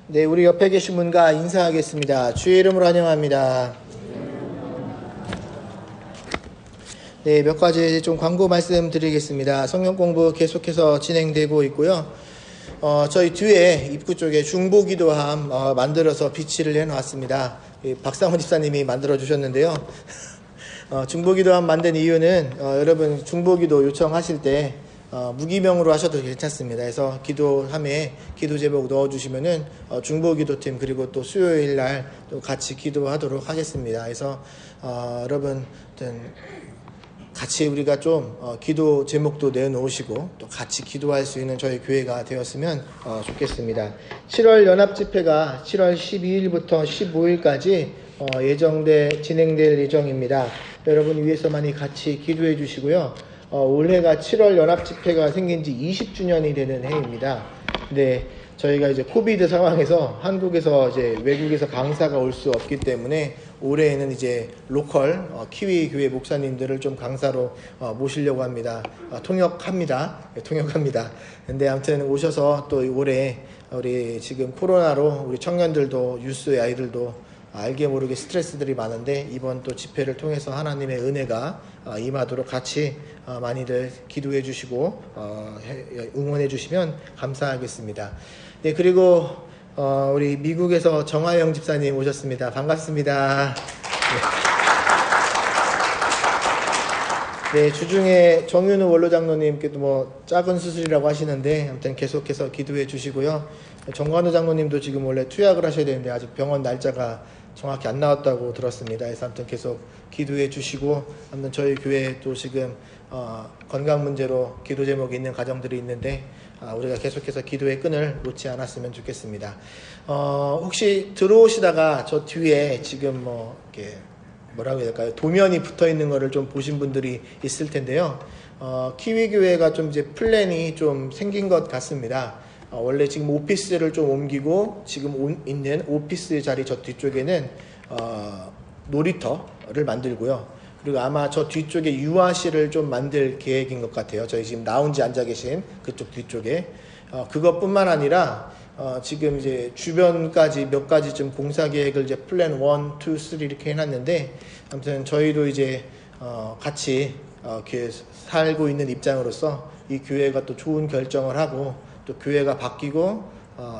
네, 우리 옆에 계신 분과 인사하겠습니다. 주의 이름으로 환영합니다. 네, 몇 가지 좀 광고 말씀 드리겠습니다. 성경 공부 계속해서 진행되고 있고요. 저희 뒤에 입구 쪽에 중보기도함 만들어서 비치를 해놨습니다. 박상훈 집사님이 만들어 주셨는데요. 중보기도함 만든 이유는 여러분 중보기도 요청하실 때 무기명으로 하셔도 괜찮습니다. 그래서 기도함에 기도 제목 넣어주시면은 중보기도팀 그리고 또 수요일 날 또 같이 기도하도록 하겠습니다. 그래서 여러분 같이 우리가 좀 기도 제목도 내놓으시고 또 같이 기도할 수 있는 저희 교회가 되었으면 좋겠습니다. 7월 연합집회가 7월 12일부터 15일까지 진행될 예정입니다. 여러분 위해서 많이 같이 기도해 주시고요. 올해가 7월 연합집회가 생긴 지 20주년이 되는 해입니다. 근데 저희가 이제 코비드 상황에서 한국에서 이제 외국에서 강사가 올 수 없기 때문에 올해에는 이제 로컬 키위 교회 목사님들을 좀 강사로 모시려고 합니다. 통역합니다. 근데 아무튼 오셔서 또 올해 우리 지금 코로나로 우리 청년들도 유스의 아이들도 알게 모르게 스트레스들이 많은데 이번 또 집회를 통해서 하나님의 은혜가 임하도록 같이 많이들 기도해 주시고 응원해 주시면 감사하겠습니다. 네, 그리고 우리 미국에서 정화영 집사님 오셨습니다. 반갑습니다. 네, 주중에 정윤우 원로장로님께도 뭐 작은 수술이라고 하시는데 아무튼 계속해서 기도해 주시고요. 정관우 장로님도 지금 원래 투약을 하셔야 되는데 아직 병원 날짜가 정확히 안 나왔다고 들었습니다. 그래서 아무튼 계속 기도해 주시고 아무튼 저희 교회에 또 지금 건강 문제로 기도 제목이 있는 가정들이 있는데 우리가 계속해서 기도의 끈을 놓지 않았으면 좋겠습니다. 혹시 들어오시다가 저 뒤에 지금 이렇게 뭐라고 해야 될까요? 도면이 붙어 있는 거를 좀 보신 분들이 있을 텐데요. 키위교회가 좀 이제 플랜이 좀 생긴 것 같습니다. 원래 지금 오피스를 좀 옮기고 지금 있는 오피스 자리 저 뒤쪽에는 놀이터를 만들고요. 그리고 아마 저 뒤쪽에 유아실을 좀 만들 계획인 것 같아요. 저희 지금 라운지 앉아 계신 그쪽 뒤쪽에 그것뿐만 아니라 지금 이제 주변까지 몇 가지 좀 공사 계획을 이제 플랜 1, 2, 3 이렇게 해놨는데 아무튼 저희도 이제 같이 이렇게 살고 있는 입장으로서 이 교회가 또 좋은 결정을 하고 또 교회가 바뀌고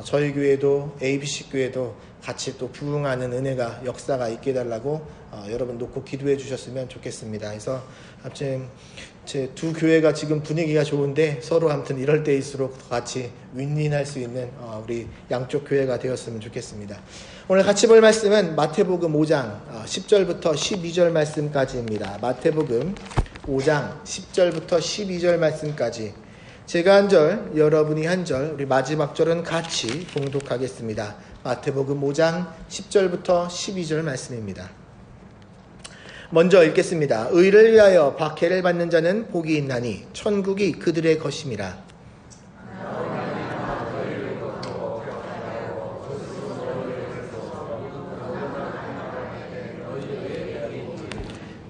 저희 교회도 ABC 교회도 같이 또 부흥하는 은혜가 역사가 있게 해달라고 여러분 놓고 기도해 주셨으면 좋겠습니다. 그래서 아무튼 제 두 교회가 지금 분위기가 좋은데 서로 아무튼 이럴 때일수록 같이 윈윈할 수 있는 우리 양쪽 교회가 되었으면 좋겠습니다. 오늘 같이 볼 말씀은 마태복음 5장 10절부터 12절 말씀까지입니다. 마태복음 5장 10절부터 12절 말씀까지 제가 한 절, 여러분이 한 절, 우리 마지막 절은 같이 봉독하겠습니다. 마태복음 5장 10절부터 12절 말씀입니다. 먼저 읽겠습니다. 의를 위하여 박해를 받는 자는 복이 있나니 천국이 그들의 것임이라.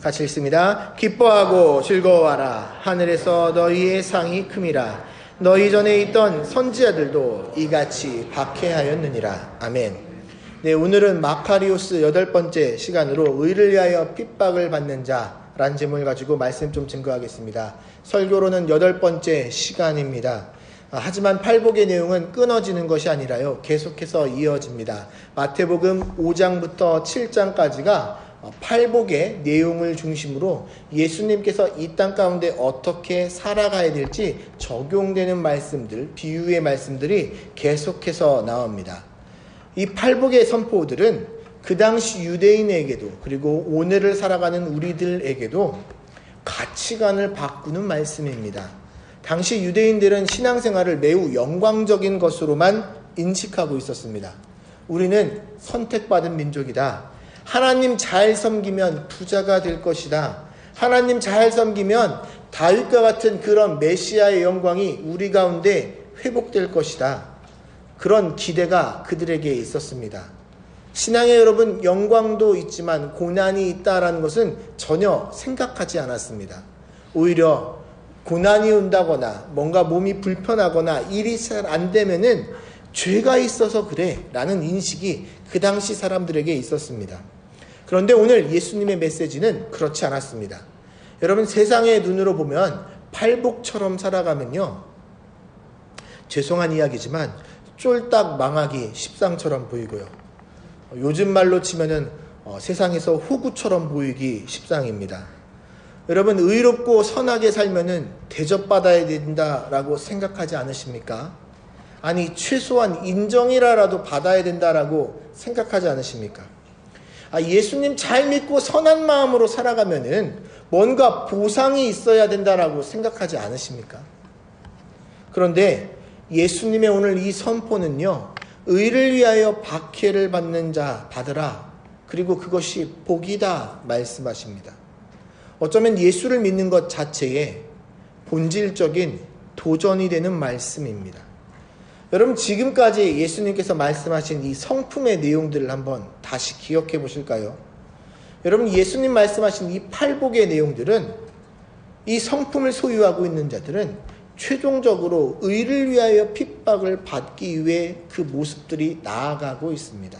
같이 읽습니다. 기뻐하고 즐거워하라. 하늘에서 너희의 상이 큼이라. 너희 전에 있던 선지자들도 이같이 박해하였느니라. 아멘. 네, 오늘은 마카리오스 8번째 시간으로 의를 위하여 핍박을 받는 자라는 제목을 가지고 말씀 좀 증거하겠습니다. 설교로는 8번째 시간입니다. 하지만 팔복의 내용은 끊어지는 것이 아니라요, 계속해서 이어집니다. 마태복음 5장부터 7장까지가 팔복의 내용을 중심으로 예수님께서 이 땅 가운데 어떻게 살아가야 될지 적용되는 말씀들, 비유의 말씀들이 계속해서 나옵니다. 이 팔복의 선포들은 그 당시 유대인에게도 그리고 오늘을 살아가는 우리들에게도 가치관을 바꾸는 말씀입니다. 당시 유대인들은 신앙생활을 매우 영광적인 것으로만 인식하고 있었습니다. 우리는 선택받은 민족이다. 하나님 잘 섬기면 부자가 될 것이다. 하나님 잘 섬기면 다윗과 같은 그런 메시아의 영광이 우리 가운데 회복될 것이다. 그런 기대가 그들에게 있었습니다. 신앙에 여러분 영광도 있지만 고난이 있다라는 것은 전혀 생각하지 않았습니다. 오히려 고난이 온다거나 뭔가 몸이 불편하거나 일이 잘 안 되면은 죄가 있어서 그래 라는 인식이 그 당시 사람들에게 있었습니다. 그런데 오늘 예수님의 메시지는 그렇지 않았습니다. 여러분, 세상의 눈으로 보면 팔복처럼 살아가면요, 죄송한 이야기지만 쫄딱 망하기 십상처럼 보이고요, 요즘 말로 치면은 세상에서 호구처럼 보이기 십상입니다. 여러분, 의롭고 선하게 살면은 대접받아야 된다라고 생각하지 않으십니까? 아니, 최소한 인정이라도 받아야 된다라고 생각하지 않으십니까? 예수님 잘 믿고 선한 마음으로 살아가면은 뭔가 보상이 있어야 된다라고 생각하지 않으십니까? 그런데 예수님의 오늘 이 선포는요, 의를 위하여 박해를 받는 자 받으라, 그리고 그것이 복이다 말씀하십니다. 어쩌면 예수를 믿는 것 자체에 본질적인 도전이 되는 말씀입니다. 여러분, 지금까지 예수님께서 말씀하신 이 성품의 내용들을 한번 다시 기억해 보실까요? 여러분, 예수님 말씀하신 이 팔복의 내용들은, 이 성품을 소유하고 있는 자들은 최종적으로 의를 위하여 핍박을 받기 위해 그 모습들이 나아가고 있습니다.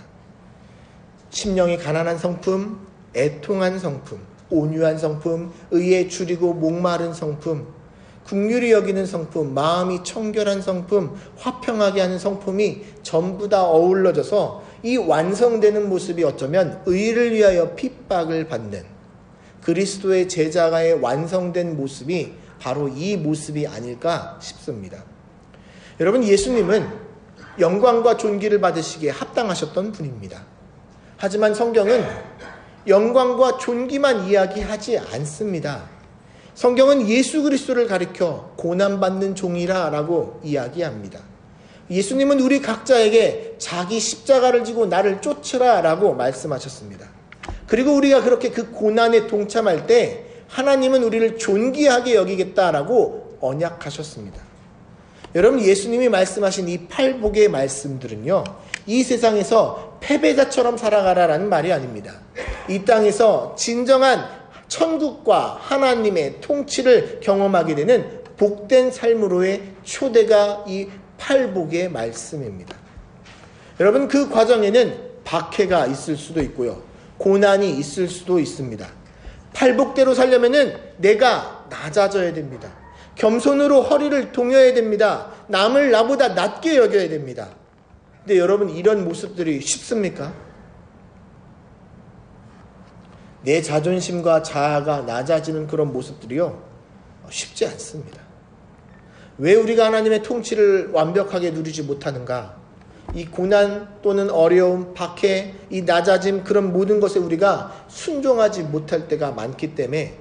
심령이 가난한 성품, 애통한 성품, 온유한 성품, 의에 줄이고 목마른 성품, 긍휼히 여기는 성품, 마음이 청결한 성품, 화평하게 하는 성품이 전부 다 어우러져서 이 완성되는 모습이 어쩌면 의를 위하여 핍박을 받는 그리스도의 제자가의 완성된 모습이 바로 이 모습이 아닐까 싶습니다. 여러분, 예수님은 영광과 존귀를 받으시기에 합당하셨던 분입니다. 하지만 성경은 영광과 존귀만 이야기하지 않습니다. 성경은 예수 그리스도를 가리켜 고난받는 종이라라고 이야기합니다. 예수님은 우리 각자에게 자기 십자가를 지고 나를 쫓으라라고 말씀하셨습니다. 그리고 우리가 그렇게 그 고난에 동참할 때 하나님은 우리를 존귀하게 여기겠다라고 언약하셨습니다. 여러분, 예수님이 말씀하신 이 팔복의 말씀들은요, 이 세상에서 패배자처럼 살아가라라는 말이 아닙니다. 이 땅에서 진정한 천국과 하나님의 통치를 경험하게 되는 복된 삶으로의 초대가 이 팔복의 말씀입니다. 여러분, 그 과정에는 박해가 있을 수도 있고요, 고난이 있을 수도 있습니다. 팔복대로 살려면은 내가 낮아져야 됩니다. 겸손으로 허리를 동여야 됩니다. 남을 나보다 낮게 여겨야 됩니다. 근데 여러분, 이런 모습들이 쉽습니까? 내 자존심과 자아가 낮아지는 그런 모습들이요, 쉽지 않습니다. 왜 우리가 하나님의 통치를 완벽하게 누리지 못하는가? 이 고난 또는 어려움, 박해, 이 낮아짐, 그런 모든 것에 우리가 순종하지 못할 때가 많기 때문에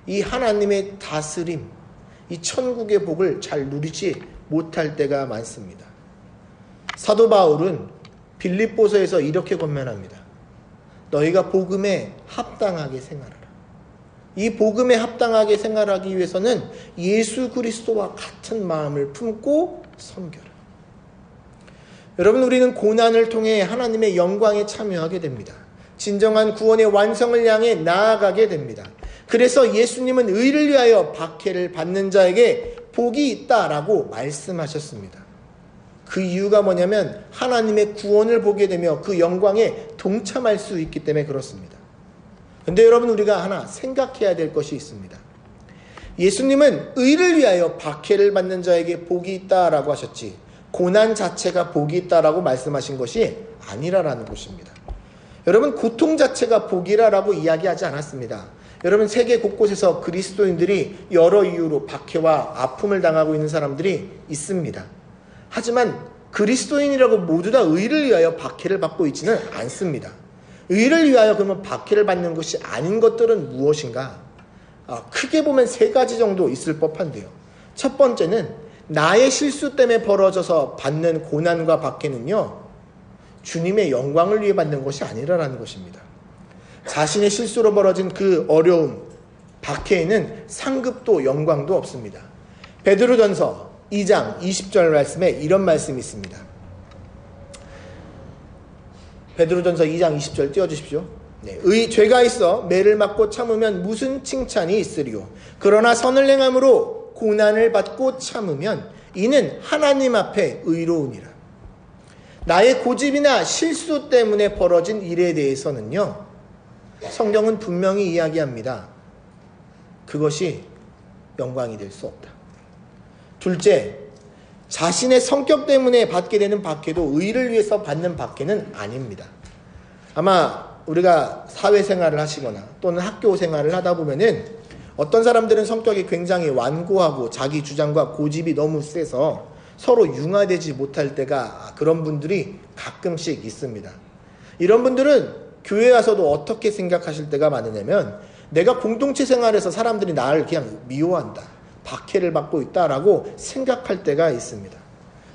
이 하나님의 다스림, 이 천국의 복을 잘 누리지 못할 때가 많습니다. 사도 바울은 빌립보서에서 이렇게 권면합니다. 너희가 복음에 합당하게 생활하라. 이 복음에 합당하게 생활하기 위해서는 예수 그리스도와 같은 마음을 품고 섬겨라. 여러분, 우리는 고난을 통해 하나님의 영광에 참여하게 됩니다. 진정한 구원의 완성을 향해 나아가게 됩니다. 그래서 예수님은 의를 위하여 박해를 받는 자에게 복이 있다라고 말씀하셨습니다. 그 이유가 뭐냐면 하나님의 구원을 보게 되며 그 영광에 동참할 수 있기 때문에 그렇습니다. 그런데 여러분, 우리가 하나 생각해야 될 것이 있습니다. 예수님은 의를 위하여 박해를 받는 자에게 복이 있다라고 하셨지, 고난 자체가 복이 있다라고 말씀하신 것이 아니라라는 것입니다. 여러분, 고통 자체가 복이라라고 이야기하지 않았습니다. 여러분, 세계 곳곳에서 그리스도인들이 여러 이유로 박해와 아픔을 당하고 있는 사람들이 있습니다. 하지만 그리스도인이라고 모두 다 의를 위하여 박해를 받고 있지는 않습니다. 의를 위하여 그러면 박해를 받는 것이 아닌 것들은 무엇인가? 크게 보면 세 가지 정도 있을 법한데요. 첫 번째는 나의 실수 때문에 벌어져서 받는 고난과 박해는요, 주님의 영광을 위해 받는 것이 아니라는 것입니다. 자신의 실수로 벌어진 그 어려움, 박해에는 상급도 영광도 없습니다. 베드로전서 2장 20절 말씀에 이런 말씀이 있습니다. 베드로전서 2장 20절 띄워주십시오. 네. 죄가 있어 매를 맞고 참으면 무슨 칭찬이 있으리요. 그러나 선을 행함으로 고난을 받고 참으면 이는 하나님 앞에 의로우니라. 나의 고집이나 실수 때문에 벌어진 일에 대해서는요, 성경은 분명히 이야기합니다. 그것이 영광이 될 수 없다. 둘째, 자신의 성격 때문에 받게 되는 박해도 의를 위해서 받는 박해는 아닙니다. 아마 우리가 사회생활을 하시거나 또는 학교 생활을 하다 보면은 어떤 사람들은 성격이 굉장히 완고하고 자기 주장과 고집이 너무 세서 서로 융화되지 못할 때가, 그런 분들이 가끔씩 있습니다. 이런 분들은 교회 와서도 어떻게 생각하실 때가 많으냐면, 내가 공동체 생활에서 사람들이 나를 그냥 미워한다, 박해를 받고 있다라고 생각할 때가 있습니다.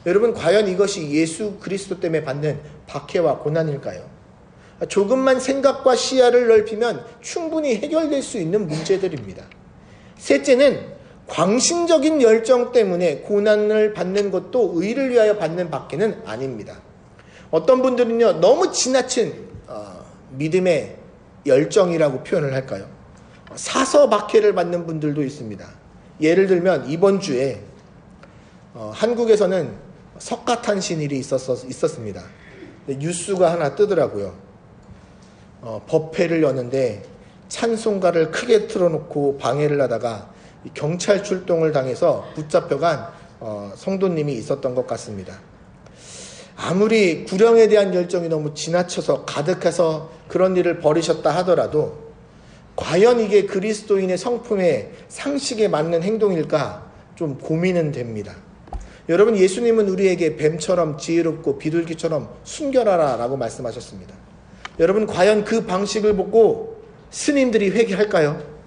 여러분, 과연 이것이 예수 그리스도 때문에 받는 박해와 고난일까요? 조금만 생각과 시야를 넓히면 충분히 해결될 수 있는 문제들입니다. 셋째는 광신적인 열정 때문에 고난을 받는 것도 의를 위하여 받는 박해는 아닙니다. 어떤 분들은요, 너무 지나친 믿음의 열정이라고 표현을 할까요? 사서 박해를 받는 분들도 있습니다. 예를 들면 이번 주에 한국에서는 석가탄신일이 있었습니다. 뉴스가 하나 뜨더라고요. 법회를 여는데 찬송가를 크게 틀어놓고 방해를 하다가 경찰 출동을 당해서 붙잡혀간 성도님이 있었던 것 같습니다. 아무리 구령에 대한 열정이 너무 지나쳐서 가득해서 그런 일을 벌이셨다 하더라도 과연 이게 그리스도인의 성품의 상식에 맞는 행동일까 좀 고민은 됩니다. 여러분, 예수님은 우리에게 뱀처럼 지혜롭고 비둘기처럼 순결하라 라고 말씀하셨습니다. 여러분, 과연 그 방식을 보고 스님들이 회개할까요?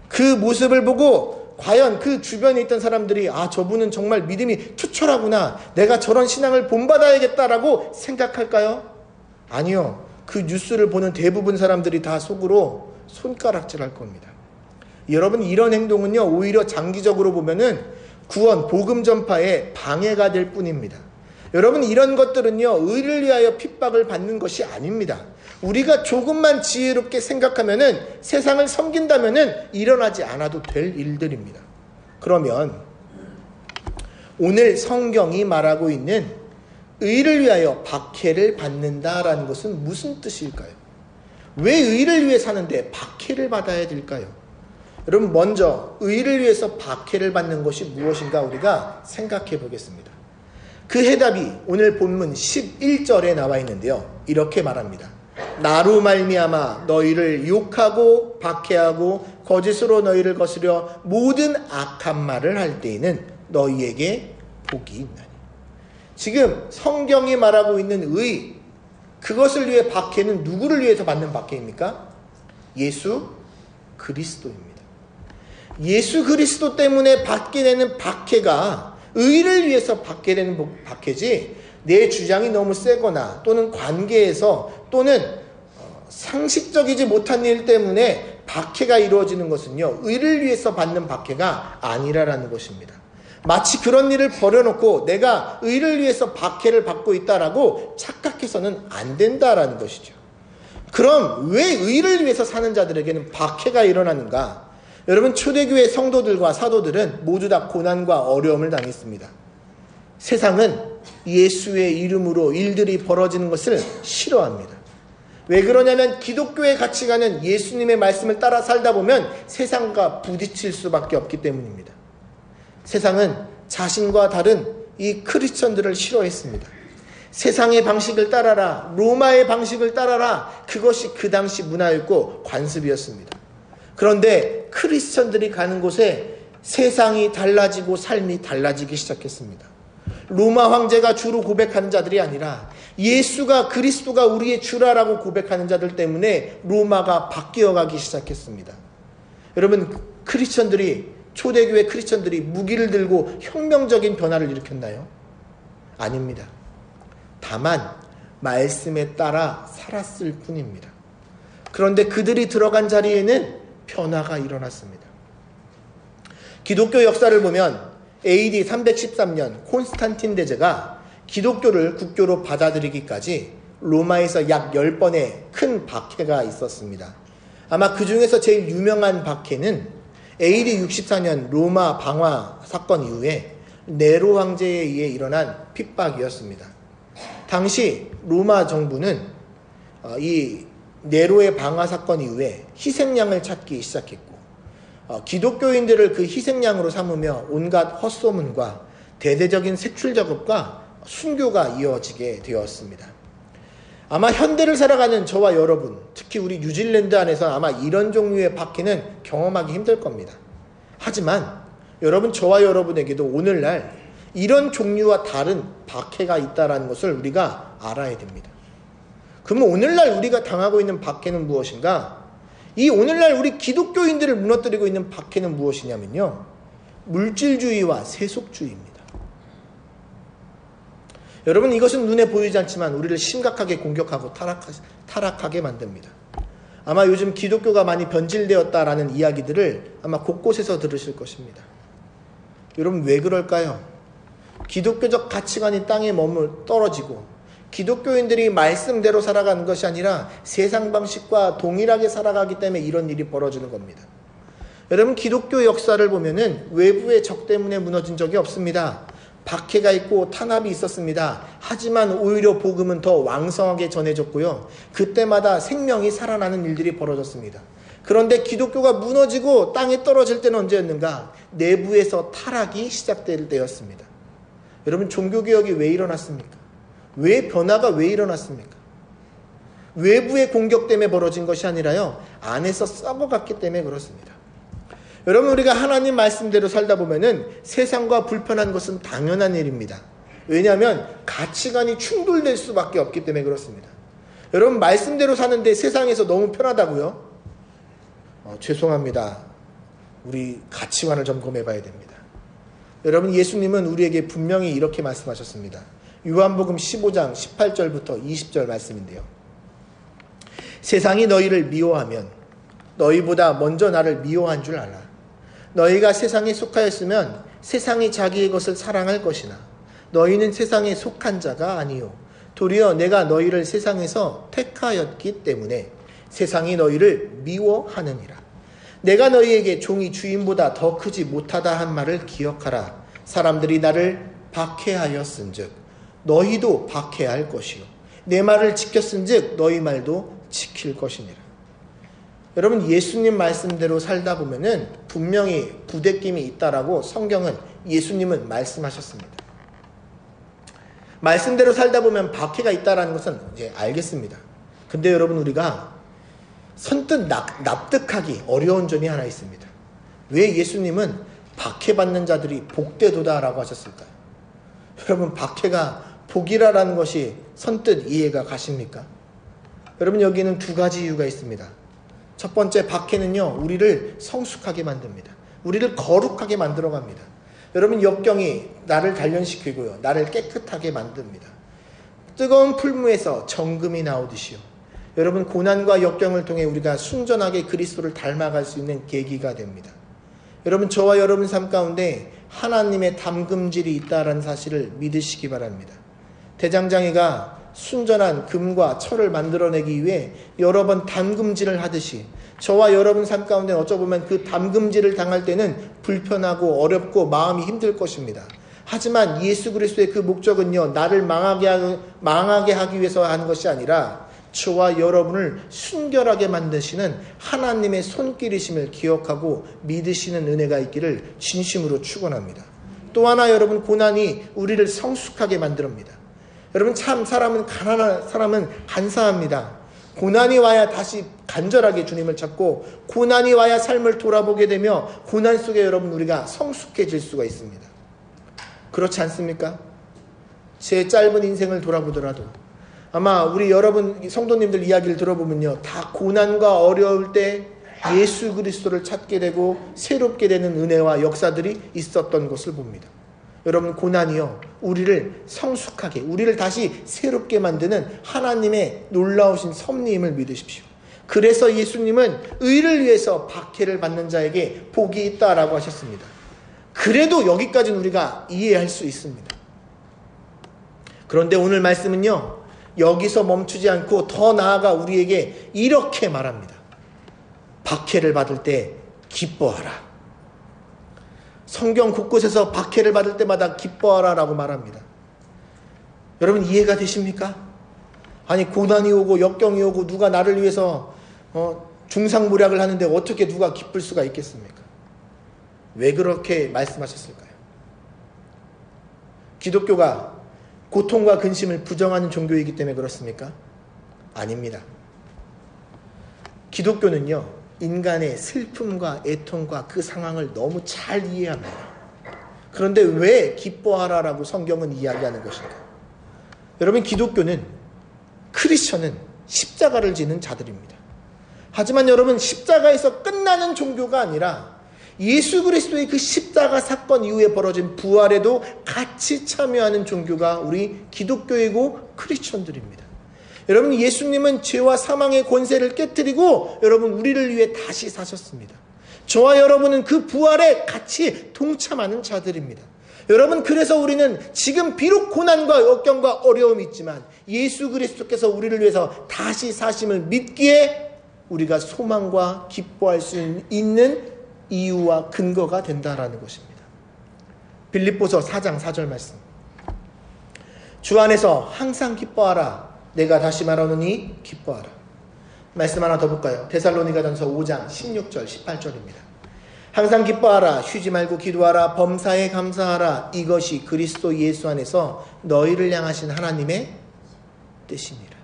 그 모습을 보고 과연 그 주변에 있던 사람들이 저분은 정말 믿음이 투철하구나, 내가 저런 신앙을 본받아야겠다라고 생각할까요? 아니요. 그 뉴스를 보는 대부분 사람들이 다 속으로 손가락질할 겁니다. 여러분, 이런 행동은요, 오히려 장기적으로 보면은 구원, 복음 전파에 방해가 될 뿐입니다. 여러분, 이런 것들은요, 의를 위하여 핍박을 받는 것이 아닙니다. 우리가 조금만 지혜롭게 생각하면은, 세상을 섬긴다면은 일어나지 않아도 될 일들입니다. 그러면 오늘 성경이 말하고 있는 의를 위하여 박해를 받는다라는 것은 무슨 뜻일까요? 왜 의를 위해 사는데 박해를 받아야 될까요? 여러분, 먼저 의를 위해서 박해를 받는 것이 무엇인가 우리가 생각해 보겠습니다. 그 해답이 오늘 본문 11절에 나와 있는데요, 이렇게 말합니다. 나로 말미암아 너희를 욕하고 박해하고 거짓으로 너희를 거스려 모든 악한 말을 할 때에는 너희에게 복이 있나니. 지금 성경이 말하고 있는 의, 그것을 위해 박해는 누구를 위해서 받는 박해입니까? 예수 그리스도입니다. 예수 그리스도 때문에 받게 되는 박해가 의를 위해서 받게 되는 박해지, 내 주장이 너무 세거나 또는 관계에서 또는 상식적이지 못한 일 때문에 박해가 이루어지는 것은요, 의를 위해서 받는 박해가 아니라라는 것입니다. 마치 그런 일을 벌여놓고 내가 의를 위해서 박해를 받고 있다라고 착각해서는 안 된다라는 것이죠. 그럼 왜 의를 위해서 사는 자들에게는 박해가 일어나는가? 여러분, 초대교회 성도들과 사도들은 모두 다 고난과 어려움을 당했습니다. 세상은 예수의 이름으로 일들이 벌어지는 것을 싫어합니다. 왜 그러냐면 기독교의 가치관은 예수님의 말씀을 따라 살다 보면 세상과 부딪힐 수밖에 없기 때문입니다. 세상은 자신과 다른 이 크리스천들을 싫어했습니다. 세상의 방식을 따라라, 로마의 방식을 따라라, 그것이 그 당시 문화였고 관습이었습니다. 그런데 크리스천들이 가는 곳에 세상이 달라지고 삶이 달라지기 시작했습니다. 로마 황제가 주로 고백하는 자들이 아니라 예수가 그리스도가 우리의 주라라고 고백하는 자들 때문에 로마가 바뀌어가기 시작했습니다. 여러분, 초대교회 크리스천들이 무기를 들고 혁명적인 변화를 일으켰나요? 아닙니다. 다만 말씀에 따라 살았을 뿐입니다. 그런데 그들이 들어간 자리에는 변화가 일어났습니다. 기독교 역사를 보면 AD 313년 콘스탄틴 대제가 기독교를 국교로 받아들이기까지 로마에서 약 10번의 큰 박해가 있었습니다. 아마 그 중에서 제일 유명한 박해는 AD 64년 로마 방화 사건 이후에 네로 황제에 의해 일어난 핍박이었습니다. 당시 로마 정부는 이 네로의 방화 사건 이후에 희생양을 찾기 시작했고 기독교인들을 그 희생양으로 삼으며 온갖 헛소문과 대대적인 색출 작업과 순교가 이어지게 되었습니다. 아마 현대를 살아가는 저와 여러분, 특히 우리 뉴질랜드 안에서 아마 이런 종류의 박해는 경험하기 힘들 겁니다. 하지만 여러분, 저와 여러분에게도 오늘날 이런 종류와 다른 박해가 있다는 것을 우리가 알아야 됩니다. 그러면 오늘날 우리가 당하고 있는 박해는 무엇인가? 이 오늘날 우리 기독교인들을 무너뜨리고 있는 박해는 무엇이냐면요, 물질주의와 세속주의입니다. 여러분, 이것은 눈에 보이지 않지만 우리를 심각하게 공격하고 타락하게 만듭니다. 아마 요즘 기독교가 많이 변질되었다라는 이야기들을 아마 곳곳에서 들으실 것입니다. 여러분, 왜 그럴까요? 기독교적 가치관이 땅에 떨어지고 기독교인들이 말씀대로 살아가는 것이 아니라 세상 방식과 동일하게 살아가기 때문에 이런 일이 벌어지는 겁니다. 여러분, 기독교 역사를 보면은 외부의 적 때문에 무너진 적이 없습니다. 박해가 있고 탄압이 있었습니다. 하지만 오히려 복음은 더 왕성하게 전해졌고요. 그때마다 생명이 살아나는 일들이 벌어졌습니다. 그런데 기독교가 무너지고 땅에 떨어질 때는 언제였는가? 내부에서 타락이 시작될 때였습니다. 여러분, 종교개혁이 왜 일어났습니까? 변화가 왜 일어났습니까? 외부의 공격 때문에 벌어진 것이 아니라요, 안에서 썩어갔기 때문에 그렇습니다. 여러분, 우리가 하나님 말씀대로 살다 보면은 세상과 불편한 것은 당연한 일입니다. 왜냐하면 가치관이 충돌될 수밖에 없기 때문에 그렇습니다. 여러분, 말씀대로 사는데 세상에서 너무 편하다고요? 죄송합니다. 우리 가치관을 점검해 봐야 됩니다. 여러분, 예수님은 우리에게 분명히 이렇게 말씀하셨습니다. 요한복음 15장 18절부터 20절 말씀인데요. 세상이 너희를 미워하면 너희보다 먼저 나를 미워한 줄 알라. 너희가 세상에 속하였으면 세상이 자기의 것을 사랑할 것이나 너희는 세상에 속한 자가 아니요 도리어 내가 너희를 세상에서 택하였기 때문에 세상이 너희를 미워하느니라. 내가 너희에게 종이 주인보다 더 크지 못하다 한 말을 기억하라. 사람들이 나를 박해하였은즉 너희도 박해할 것이요 내 말을 지켰은즉 너희 말도 지킬 것이니라. 여러분, 예수님 말씀대로 살다 보면은 분명히 부대낌이 있다라고 성경은, 예수님은 말씀하셨습니다. 말씀대로 살다 보면 박해가 있다라는 것은 이제 알겠습니다. 근데 여러분, 우리가 선뜻 납득하기 어려운 점이 하나 있습니다. 왜 예수님은 박해받는 자들이 복되도다라고 하셨을까요? 여러분, 박해가 복이라는 것이 선뜻 이해가 가십니까? 여러분, 여기는 두 가지 이유가 있습니다. 첫 번째, 박해는요, 우리를 성숙하게 만듭니다. 우리를 거룩하게 만들어갑니다. 여러분, 역경이 나를 단련시키고요, 나를 깨끗하게 만듭니다. 뜨거운 풀무에서 정금이 나오듯이요, 여러분, 고난과 역경을 통해 우리가 순전하게 그리스도를 닮아갈 수 있는 계기가 됩니다. 여러분, 저와 여러분 삶 가운데 하나님의 담금질이 있다라는 사실을 믿으시기 바랍니다. 대장장이가 순전한 금과 철을 만들어내기 위해 여러 번 담금질을 하듯이 저와 여러분 삶 가운데 어쩌보면 그 담금질을 당할 때는 불편하고 어렵고 마음이 힘들 것입니다. 하지만 예수 그리스도의 그 목적은요, 나를 망하게 하기 위해서 하는 것이 아니라 저와 여러분을 순결하게 만드시는 하나님의 손길이심을 기억하고 믿으시는 은혜가 있기를 진심으로 축원합니다. 또 하나, 여러분, 고난이 우리를 성숙하게 만듭니다. 여러분, 참 사람은 간사합니다. 고난이 와야 다시 간절하게 주님을 찾고 고난이 와야 삶을 돌아보게 되며 고난 속에 여러분 우리가 성숙해질 수가 있습니다. 그렇지 않습니까? 제 짧은 인생을 돌아보더라도 아마 우리 여러분 성도님들 이야기를 들어보면요, 다 고난과 어려울 때 예수 그리스도를 찾게 되고 새롭게 되는 은혜와 역사들이 있었던 것을 봅니다. 여러분, 고난이요, 우리를 성숙하게, 우리를 다시 새롭게 만드는 하나님의 놀라우신 섭리임을 믿으십시오. 그래서 예수님은 의를 위해서 박해를 받는 자에게 복이 있다라고 하셨습니다. 그래도 여기까지는 우리가 이해할 수 있습니다. 그런데 오늘 말씀은요, 여기서 멈추지 않고 더 나아가 우리에게 이렇게 말합니다. 박해를 받을 때 기뻐하라. 성경 곳곳에서 박해를 받을 때마다 기뻐하라 라고 말합니다. 여러분 이해가 되십니까? 아니 고난이 오고 역경이 오고 누가 나를 위해서 중상모략을 하는데 어떻게 누가 기쁠 수가 있겠습니까? 왜 그렇게 말씀하셨을까요? 기독교가 고통과 근심을 부정하는 종교이기 때문에 그렇습니까? 아닙니다. 기독교는요, 인간의 슬픔과 애통과 그 상황을 너무 잘 이해합니다. 그런데 왜 기뻐하라라고 성경은 이야기하는 것인가? 여러분, 기독교는, 크리스천은 십자가를 지는 자들입니다. 하지만 여러분, 십자가에서 끝나는 종교가 아니라 예수 그리스도의 그 십자가 사건 이후에 벌어진 부활에도 같이 참여하는 종교가 우리 기독교이고 크리스천들입니다. 여러분, 예수님은 죄와 사망의 권세를 깨뜨리고 여러분 우리를 위해 다시 사셨습니다. 저와 여러분은 그 부활에 같이 동참하는 자들입니다. 여러분, 그래서 우리는 지금 비록 고난과 역경과 어려움이 있지만 예수 그리스도께서 우리를 위해서 다시 사심을 믿기에 우리가 소망과 기뻐할 수 있는 이유와 근거가 된다라는 것입니다. 빌립보서 4장 4절 말씀. 주 안에서 항상 기뻐하라. 내가 다시 말하노니 기뻐하라. 말씀 하나 더 볼까요? 데살로니가전서 5장 16절 18절입니다. 항상 기뻐하라. 쉬지 말고 기도하라. 범사에 감사하라. 이것이 그리스도 예수 안에서 너희를 향하신 하나님의 뜻이니라.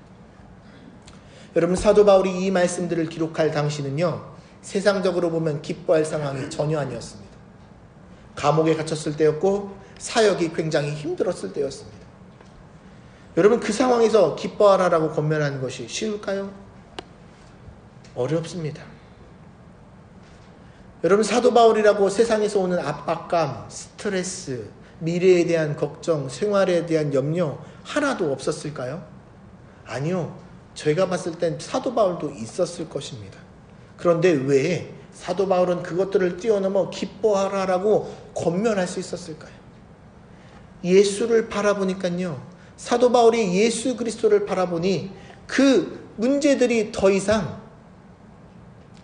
여러분, 사도 바울이 이 말씀들을 기록할 당시는요, 세상적으로 보면 기뻐할 상황이 전혀 아니었습니다. 감옥에 갇혔을 때였고 사역이 굉장히 힘들었을 때였습니다. 여러분, 그 상황에서 기뻐하라라고 권면하는 것이 쉬울까요? 어렵습니다. 여러분, 사도 바울이라고 세상에서 오는 압박감, 스트레스, 미래에 대한 걱정, 생활에 대한 염려 하나도 없었을까요? 아니요. 저희가 봤을 땐 사도 바울도 있었을 것입니다. 그런데 왜 사도 바울은 그것들을 뛰어넘어 기뻐하라라고 권면할 수 있었을까요? 예수를 바라보니까요, 사도 바울이 예수 그리스도를 바라보니 그 문제들이 더 이상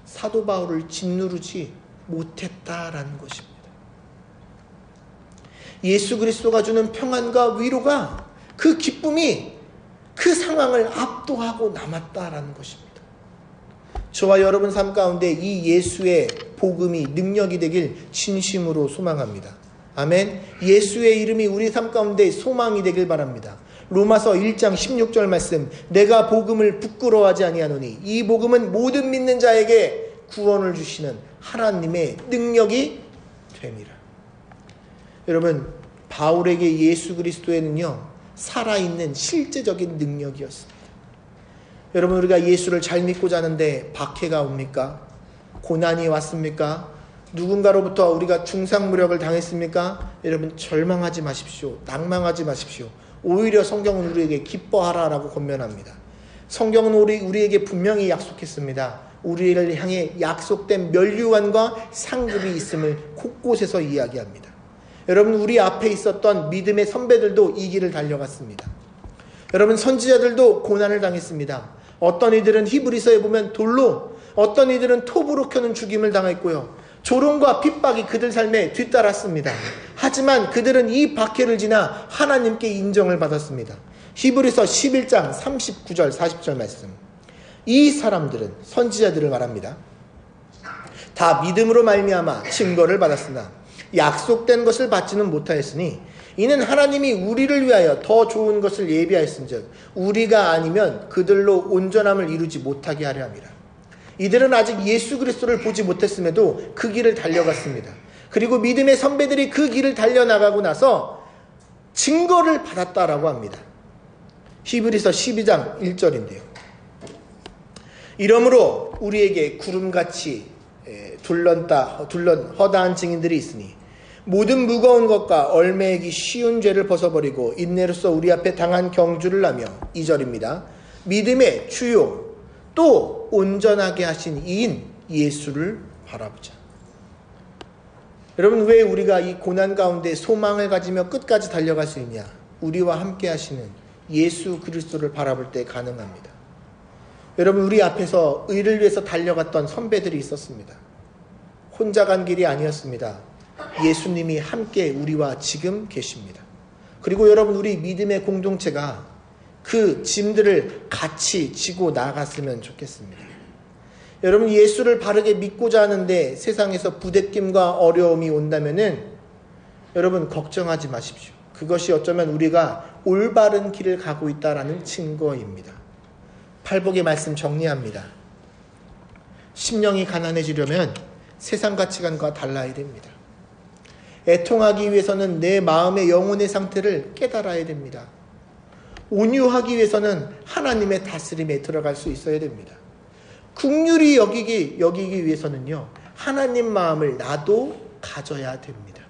사도 바울을 짓누르지 못했다라는 것입니다. 예수 그리스도가 주는 평안과 위로가, 그 기쁨이 그 상황을 압도하고 남았다라는 것입니다. 저와 여러분 삶 가운데 이 예수의 복음이 능력이 되길 진심으로 소망합니다. 아멘. 예수의 이름이 우리 삶 가운데 소망이 되길 바랍니다. 로마서 1장 16절 말씀. 내가 복음을 부끄러워하지 아니하노니 이 복음은 모든 믿는 자에게 구원을 주시는 하나님의 능력이 됨이라. 여러분, 바울에게 예수 그리스도에는요, 살아있는 실제적인 능력이었습니다. 여러분, 우리가 예수를 잘 믿고자 하는데 박해가 옵니까? 고난이 왔습니까? 누군가로부터 우리가 중상모략을 당했습니까? 여러분, 절망하지 마십시오. 낭망하지 마십시오. 오히려 성경은 우리에게 기뻐하라라고 권면합니다. 성경은 우리에게 분명히 약속했습니다. 우리를 향해 약속된 면류관과 상급이 있음을 곳곳에서 이야기합니다. 여러분, 우리 앞에 있었던 믿음의 선배들도 이 길을 달려갔습니다. 여러분, 선지자들도 고난을 당했습니다. 어떤 이들은 히브리서에 보면 돌로, 어떤 이들은 톱으로 켜는 죽임을 당했고요. 조롱과 핍박이 그들 삶에 뒤따랐습니다. 하지만 그들은 이 박해를 지나 하나님께 인정을 받았습니다. 히브리서 11장 39절 40절 말씀. 이 사람들은, 선지자들을 말합니다, 다 믿음으로 말미암아 증거를 받았으나 약속된 것을 받지는 못하였으니 이는 하나님이 우리를 위하여 더 좋은 것을 예비하였은즉 우리가 아니면 그들로 온전함을 이루지 못하게 하려 함이라. 이들은 아직 예수 그리스도를 보지 못했음에도 그 길을 달려갔습니다. 그리고 믿음의 선배들이 그 길을 달려나가고 나서 증거를 받았다라고 합니다. 히브리서 12장 1절인데요. 이러므로 우리에게 구름같이 둘런 허다한 증인들이 있으니 모든 무거운 것과 얼매이기 쉬운 죄를 벗어버리고 인내로서 우리 앞에 당한 경주를 하며, 2절입니다. 믿음의 주요 또 온전하게 하신 이인 예수를 바라보자. 여러분, 왜 우리가 이 고난 가운데 소망을 가지며 끝까지 달려갈 수 있냐? 우리와 함께 하시는 예수 그리스도를 바라볼 때 가능합니다. 여러분, 우리 앞에서 의를 위해서 달려갔던 선배들이 있었습니다. 혼자 간 길이 아니었습니다. 예수님이 함께 우리와 지금 계십니다. 그리고 여러분, 우리 믿음의 공동체가 그 짐들을 같이 지고 나갔으면 좋겠습니다. 여러분, 예수를 바르게 믿고자 하는데 세상에서 부대낌과 어려움이 온다면은 여러분 걱정하지 마십시오. 그것이 어쩌면 우리가 올바른 길을 가고 있다라는 증거입니다. 팔복의 말씀 정리합니다. 심령이 가난해지려면 세상 가치관과 달라야 됩니다. 애통하기 위해서는 내 마음의 영혼의 상태를 깨달아야 됩니다. 온유하기 위해서는 하나님의 다스림에 들어갈 수 있어야 됩니다. 긍휼히 여기기 위해서는요, 하나님 마음을 나도 가져야 됩니다.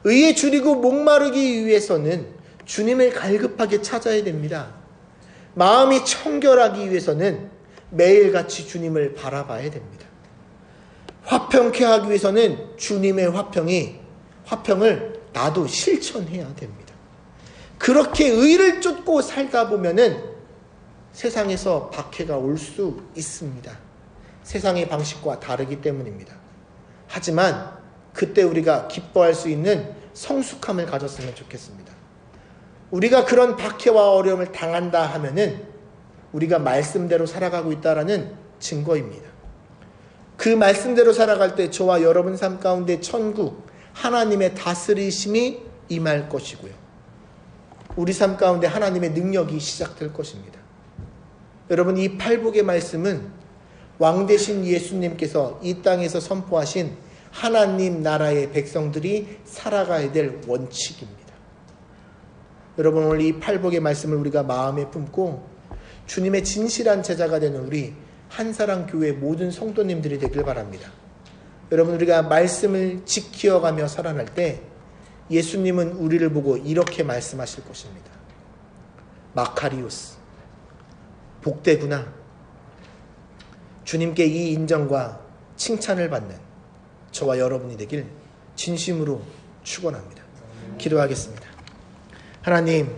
의에 줄이고 목마르기 위해서는 주님을 갈급하게 찾아야 됩니다. 마음이 청결하기 위해서는 매일같이 주님을 바라봐야 됩니다. 화평케 하기 위해서는 주님의 화평을 나도 실천해야 됩니다. 그렇게 의를 쫓고 살다 보면은 세상에서 박해가 올 수 있습니다. 세상의 방식과 다르기 때문입니다. 하지만 그때 우리가 기뻐할 수 있는 성숙함을 가졌으면 좋겠습니다. 우리가 그런 박해와 어려움을 당한다 하면은 우리가 말씀대로 살아가고 있다라는 증거입니다. 그 말씀대로 살아갈 때 저와 여러분 삶 가운데 천국, 하나님의 다스리심이 임할 것이고요. 우리 삶 가운데 하나님의 능력이 시작될 것입니다. 여러분, 이 팔복의 말씀은 왕 되신 예수님께서 이 땅에서 선포하신 하나님 나라의 백성들이 살아가야 될 원칙입니다. 여러분, 오늘 이 팔복의 말씀을 우리가 마음에 품고 주님의 진실한 제자가 되는 우리 한사랑교회 모든 성도님들이 되길 바랍니다. 여러분, 우리가 말씀을 지키어가며 살아날 때 예수님은 우리를 보고 이렇게 말씀하실 것입니다. 마카리오스, 복되구나. 주님께 이 인정과 칭찬을 받는 저와 여러분이 되길 진심으로 축원합니다. 기도하겠습니다. 하나님,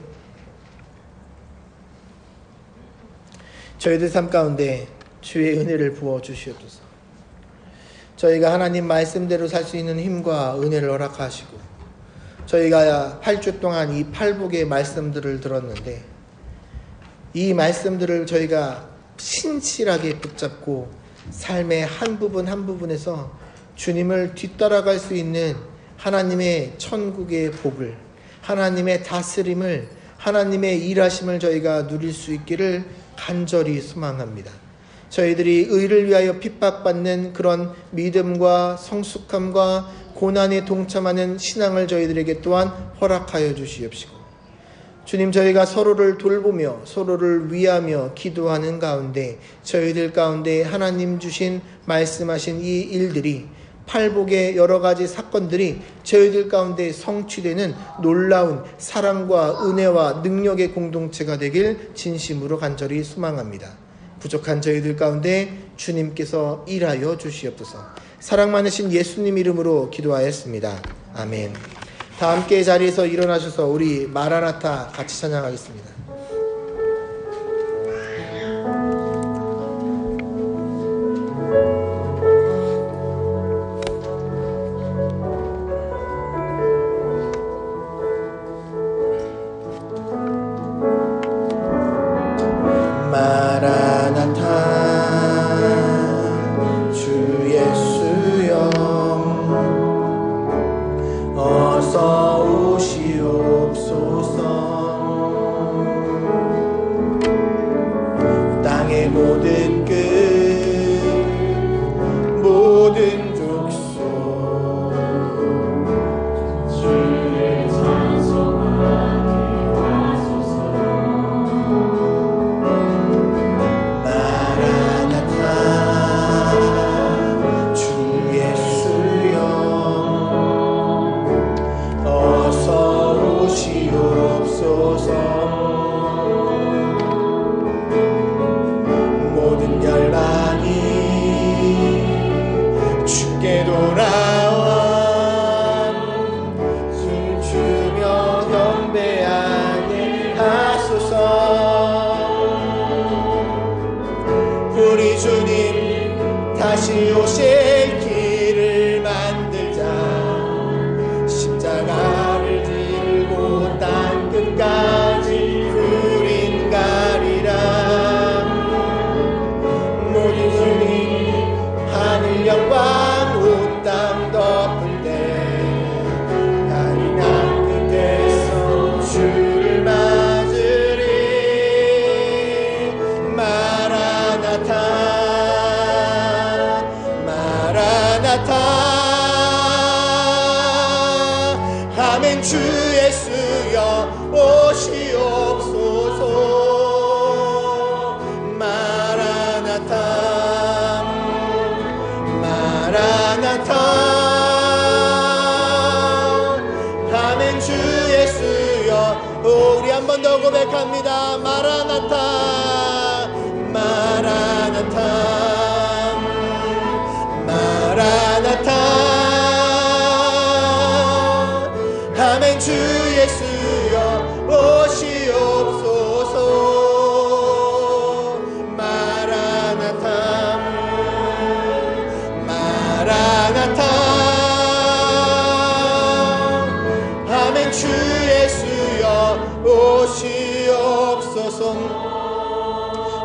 저희들 삶 가운데 주의 은혜를 부어 주시옵소서. 저희가 하나님 말씀대로 살 수 있는 힘과 은혜를 허락하시고, 저희가 8주 동안 이 팔복의 말씀들을 들었는데 이 말씀들을 저희가 신실하게 붙잡고 삶의 한 부분 한 부분에서 주님을 뒤따라갈 수 있는 하나님의 천국의 복을, 하나님의 다스림을, 하나님의 일하심을 저희가 누릴 수 있기를 간절히 소망합니다. 저희들이 의를 위하여 핍박받는 그런 믿음과 성숙함과 고난에 동참하는 신앙을 저희들에게 또한 허락하여 주시옵시고, 주님, 저희가 서로를 돌보며 서로를 위하며 기도하는 가운데 저희들 가운데 하나님 주신 말씀하신 이 일들이, 팔복의 여러 가지 사건들이 저희들 가운데 성취되는 놀라운 사랑과 은혜와 능력의 공동체가 되길 진심으로 간절히 소망합니다. 부족한 저희들 가운데 주님께서 일하여 주시옵소서. 사랑 많으신 예수님 이름으로 기도하였습니다. 아멘. 다 함께 자리에서 일어나셔서 우리 마라나타 같이 찬양하겠습니다. 어서 오시옵소서. 주 예수여 오시옵소서. 마라나타 마라나타. 아멘. 주 예수여. 우리 한 번 더 고백합니다. 마라나타 마라나타 마라나타. 아멘. 주 예수여 오시옵소서. 마라나타 마라나타. 아멘. 주 예수여 오시옵소서.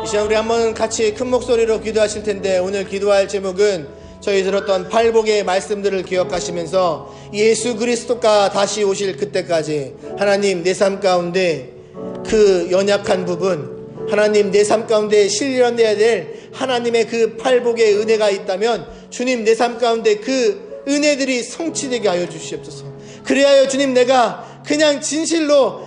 이 시간 우리 한번 같이 큰 목소리로 기도하실 텐데, 오늘 기도할 제목은 저희 들었던 팔복의 말씀들을 기억하시면서 예수 그리스도가 다시 오실 그때까지 하나님 내 삶 가운데 그 연약한 부분, 하나님 내 삶 가운데 실현돼야 될 하나님의 그 팔복의 은혜가 있다면 주님 내 삶 가운데 그 은혜들이 성취되게 하여 주시옵소서. 그래야 주님 내가 그냥 진실로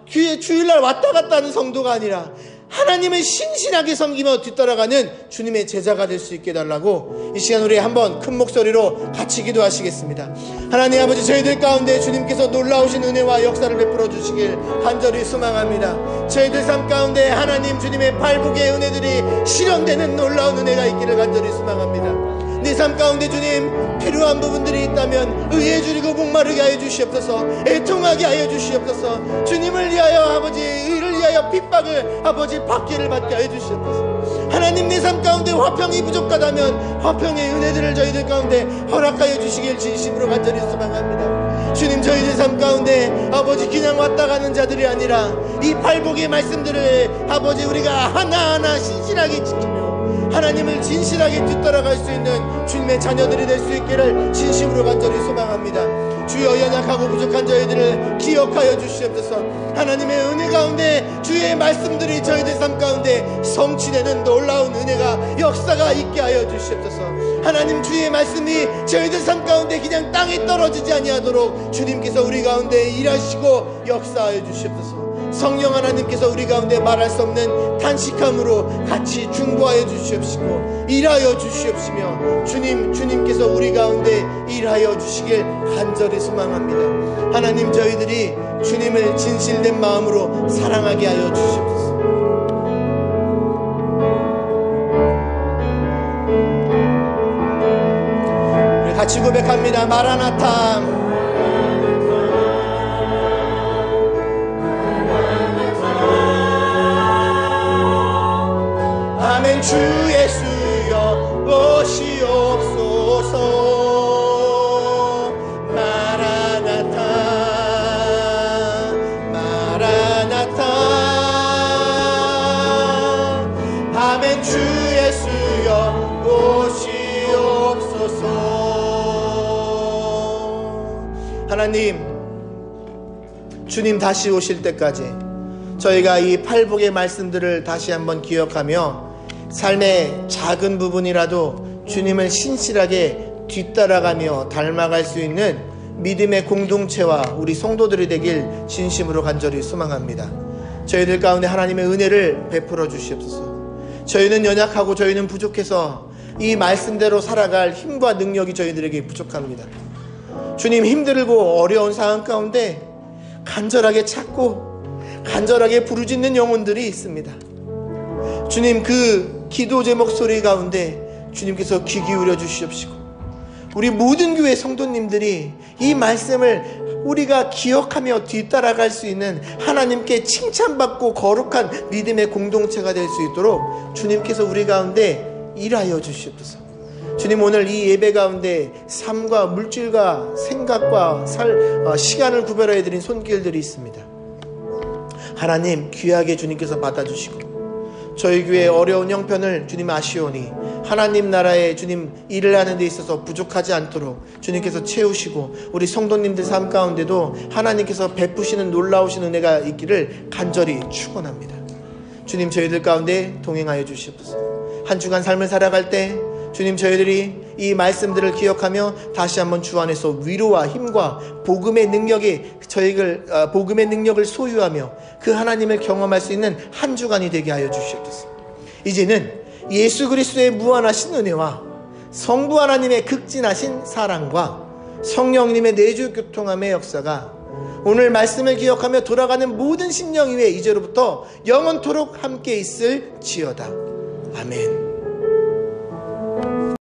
주일날 왔다 갔다 하는 성도가 아니라 하나님을 신실하게 섬기며 뒤따라가는 주님의 제자가 될 수 있게 해달라고 이 시간 우리 한번 큰 목소리로 같이 기도하시겠습니다. 하나님 아버지, 저희들 가운데 주님께서 놀라우신 은혜와 역사를 베풀어 주시길 간절히 소망합니다. 저희들 삶 가운데 하나님 주님의 팔복의 은혜들이 실현되는 놀라운 은혜가 있기를 간절히 소망합니다. 내 삶 가운데 주님 필요한 부분들이 있다면 의에 줄이고 목마르게 하여 주시옵소서. 애통하게 하여 주시옵소서. 주님을 위하여 아버지, 의를 위하여 핍박을 아버지 받기를 받게 하여 주시옵소서. 하나님 내 삶 가운데 화평이 부족하다면 화평의 은혜들을 저희들 가운데 허락하여 주시길 진심으로 간절히 소망합니다. 주님 저희들 삶 가운데 아버지 그냥 왔다 가는 자들이 아니라 이 팔복의 말씀들을 아버지 우리가 하나하나 신실하게 지키며 하나님을 진실하게 뒤따라갈 수 있는 주님의 자녀들이 될 수 있기를 진심으로 간절히 소망합니다. 주여 연약하고 부족한 저희들을 기억하여 주시옵소서. 하나님의 은혜 가운데 주의 말씀들이 저희들 삶 가운데 성취되는 놀라운 은혜가 역사가 있게 하여 주시옵소서. 하나님 주의 말씀이 저희들 삶 가운데 그냥 땅에 떨어지지 아니하도록 주님께서 우리 가운데 일하시고 역사하여 주시옵소서. 성령 하나님께서 우리 가운데 말할 수 없는 탄식함으로 같이 중보하여 주시옵시고 일하여 주시옵시며 주님께서 우리 가운데 일하여 주시길 간절히 소망합니다. 하나님 저희들이 주님을 진실된 마음으로 사랑하게 하여 주시옵소서. 우리 같이 고백합니다. 마라나타 아멘. 주 예수여 오시옵소서. 마라나타 마라나타. 아멘. 주 예수여 오시옵소서. 하나님 주님 다시 오실 때까지 저희가 이 팔복의 말씀들을 다시 한번 기억하며 삶의 작은 부분이라도 주님을 신실하게 뒤따라가며 닮아갈 수 있는 믿음의 공동체와 우리 성도들이 되길 진심으로 간절히 소망합니다. 저희들 가운데 하나님의 은혜를 베풀어 주시옵소서. 저희는 연약하고 저희는 부족해서 이 말씀대로 살아갈 힘과 능력이 저희들에게 부족합니다. 주님 힘들고 어려운 상황 가운데 간절하게 찾고 간절하게 부르짖는 영혼들이 있습니다. 주님 그 기도 제목 소리 가운데 주님께서 귀 기울여 주시옵시고 우리 모든 교회 성도님들이 이 말씀을 우리가 기억하며 뒤따라갈 수 있는 하나님께 칭찬받고 거룩한 믿음의 공동체가 될 수 있도록 주님께서 우리 가운데 일하여 주시옵소서. 주님 오늘 이 예배 가운데 삶과 물질과 생각과 시간을 구별하여 드린 손길들이 있습니다. 하나님 귀하게 주님께서 받아주시고 저희 교회의 어려운 형편을 주님 아시오니 하나님 나라에 주님 일을 하는 데 있어서 부족하지 않도록 주님께서 채우시고 우리 성도님들 삶 가운데도 하나님께서 베푸시는 놀라우신 은혜가 있기를 간절히 축원합니다. 주님 저희들 가운데 동행하여 주시옵소서. 한 주간 삶을 살아갈 때 주님 저희들이 이 말씀들을 기억하며 다시 한번 주 안에서 위로와 힘과 복음의 능력을 소유하며 그 하나님을 경험할 수 있는 한 주간이 되게 하여 주시옵소서. 이제는 예수 그리스도의 무한하신 은혜와 성부 하나님의 극진하신 사랑과 성령님의 내주 교통함의 역사가 오늘 말씀을 기억하며 돌아가는 모든 심령 위에 이제로부터 영원토록 함께 있을지어다. 아멘.